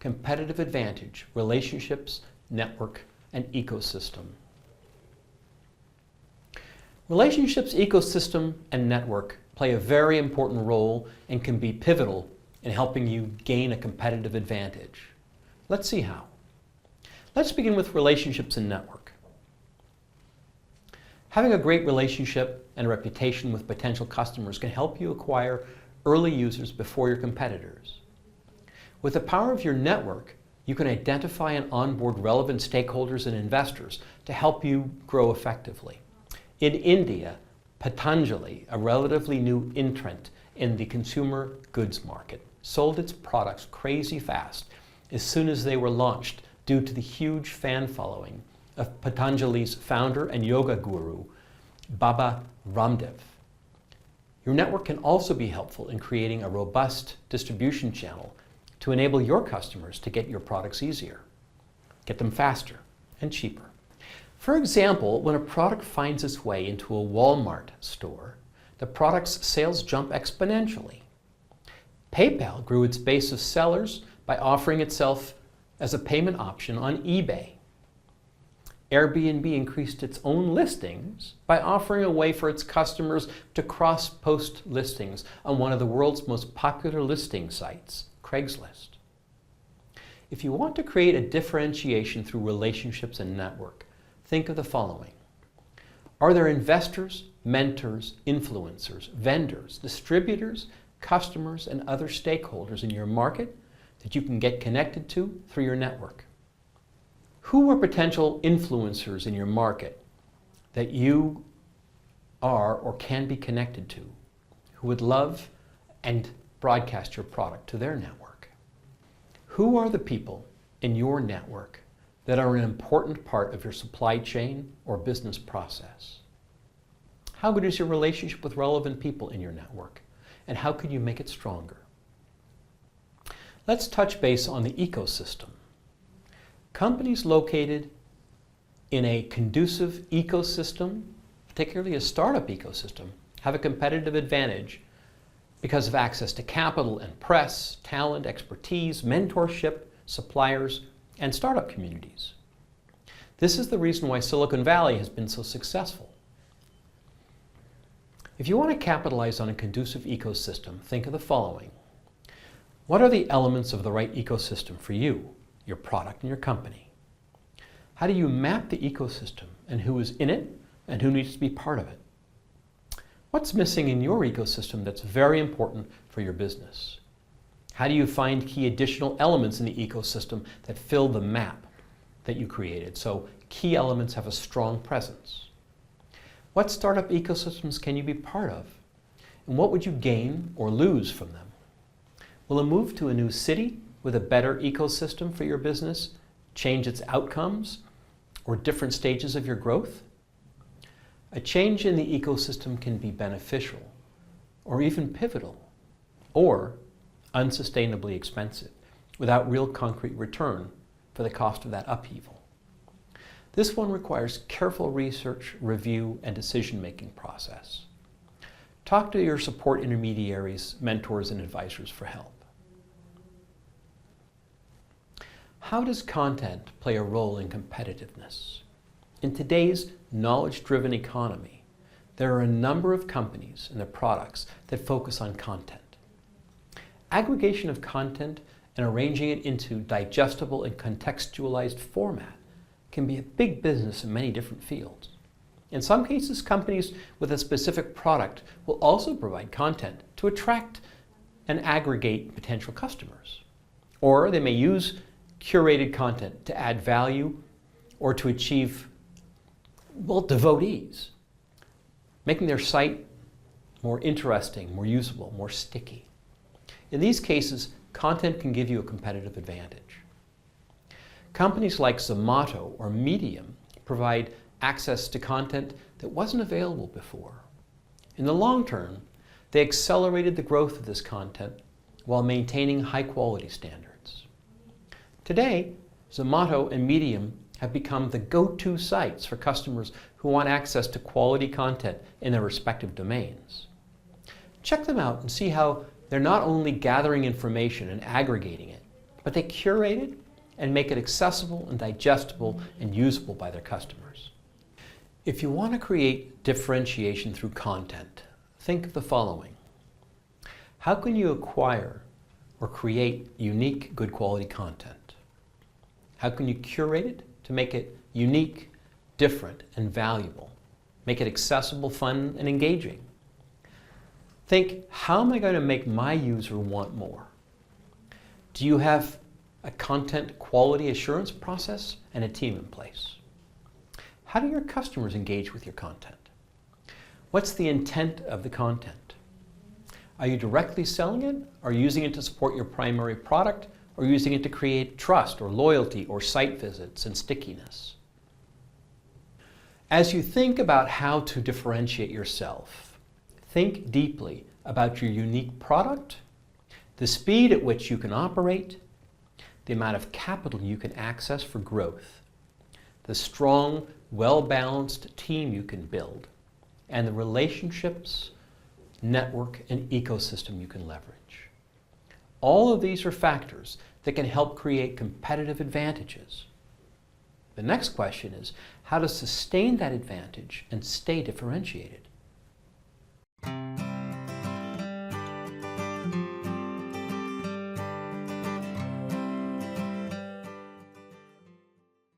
competitive advantage, relationships, network, and ecosystem. Relationships, ecosystem, and network play a very important role and can be pivotal in helping you gain a competitive advantage. Let's see how. Let's begin with relationships and network. Having a great relationship and a reputation with potential customers can help you acquire early users before your competitors. With the power of your network, you can identify and onboard relevant stakeholders and investors to help you grow effectively. In India, Patanjali, a relatively new entrant in the consumer goods market, sold its products crazy fast as soon as they were launched due to the huge fan following of Patanjali's founder and yoga guru, Baba Ramdev. Your network can also be helpful in creating a robust distribution channel to enable your customers to get your products easier, get them faster and cheaper. For example, when a product finds its way into a Walmart store, the product's sales jump exponentially. PayPal grew its base of sellers by offering itself as a payment option on eBay. Airbnb increased its own listings by offering a way for its customers to cross-post listings on one of the world's most popular listing sites, Craigslist. If you want to create a differentiation through relationships and network, think of the following. Are there investors, mentors, influencers, vendors, distributors, customers, and other stakeholders in your market that you can get connected to through your network? Who are potential influencers in your market that you are or can be connected to, who would love and broadcast your product to their network? Who are the people in your network that are an important part of your supply chain or business process? How good is your relationship with relevant people in your network, and how could you make it stronger? Let's touch base on the ecosystem. Companies located in a conducive ecosystem, particularly a startup ecosystem, have a competitive advantage because of access to capital and press, talent, expertise, mentorship, suppliers, and startup communities. This is the reason why Silicon Valley has been so successful. If you want to capitalize on a conducive ecosystem, think of the following. What are the elements of the right ecosystem for you, your product, and your company? How do you map the ecosystem and who is in it and who needs to be part of it? What's missing in your ecosystem that's very important for your business? How do you find key additional elements in the ecosystem that fill the map that you created so key elements have a strong presence? What startup ecosystems can you be part of? And what would you gain or lose from them? Will a move to a new city with a better ecosystem for your business change its outcomes or different stages of your growth? A change in the ecosystem can be beneficial or even pivotal or unsustainably expensive without real concrete return for the cost of that upheaval. This one requires careful research, review, and decision-making process. Talk to your support intermediaries, mentors, and advisors for help. How does content play a role in competitiveness? In today's knowledge-driven economy, there are a number of companies and their products that focus on content. Aggregation of content and arranging it into digestible and contextualized format can be a big business in many different fields. In some cases, companies with a specific product will also provide content to attract and aggregate potential customers. Or they may use curated content to add value or to achieve, well, devotees, making their site more interesting, more usable, more sticky. In these cases, content can give you a competitive advantage. Companies like Zomato or Medium provide access to content that wasn't available before. In the long term, they accelerated the growth of this content while maintaining high-quality standards. Today, Zomato and Medium have become the go-to sites for customers who want access to quality content in their respective domains. Check them out and see how they're not only gathering information and aggregating it, but they curate it and make it accessible and digestible and usable by their customers. If you want to create differentiation through content, think of the following. How can you acquire or create unique, good quality content? How can you curate it to make it unique, different, and valuable? Make it accessible, fun, and engaging. Think, how am I going to make my user want more? Do you have a content quality assurance process and a team in place? How do your customers engage with your content? What's the intent of the content? Are you directly selling it, or using it to support your primary product, or using it to create trust or loyalty or site visits and stickiness? As you think about how to differentiate yourself, think deeply about your unique product, the speed at which you can operate, the amount of capital you can access for growth, the strong, well-balanced team you can build, and the relationships, network, and ecosystem you can leverage. All of these are factors that can help create competitive advantages. The next question is how to sustain that advantage and stay differentiated.